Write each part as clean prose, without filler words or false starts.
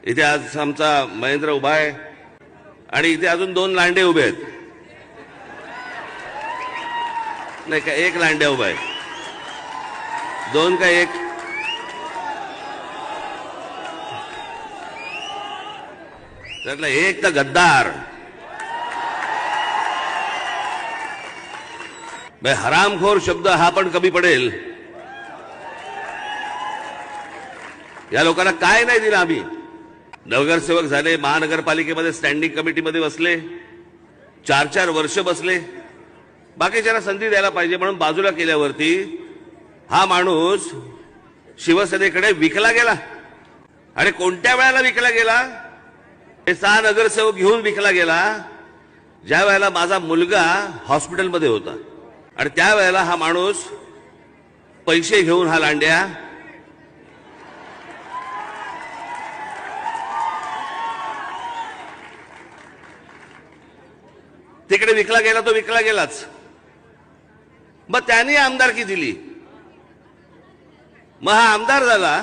इथे आज आमचा महेंद्र उभा आहे आणि इथे अजून 2 लांडे उभे आहेत. नाही का, 1 लांड्या उभा आहे. 2 का 1? त्यातला एक तर गद्दार. हरामखोर शब्द हा पण कमी पडेल. या लोकांना काय नाही दिलं आम्ही. नगरसेवक झाले, महानगरपालिकेमध्ये स्टँडिंग कमिटीमध्ये बसले, 4-4 वर्ष बसले. बाकीच्याला संधी द्यायला पाहिजे म्हणून बाजूला केल्यावरती हा माणूस शिवसेनेकडे विकला गेला. आणि कोणत्या वेळेला विकला गेला? हे 6 नगरसेवक घेऊन विकला गेला ज्या वेळेला माझा मुलगा हॉस्पिटलमध्ये होता. आणि त्यावेळेला हा माणूस पैसे घेऊन हा लांड्या तिकडे विकला गेला. तो विकला गेलाच. मग त्यांनी आमदारकी दिली. मग हा आमदार झाला,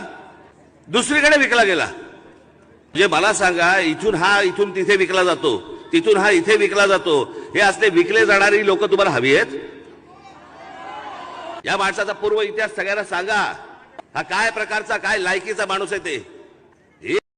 दुसरीकडे विकला गेला. म्हणजे मला सांगा, इथून तिथे विकला जातो, तिथून हा इथे विकला जातो. हे असले विकले जाणारी लोक तुम्हाला हवी आहेत? या माणसाचा पूर्व इतिहास सगळ्यांना सांगा. हा काय प्रकारचा, काय लायकीचा माणूस आहे ते.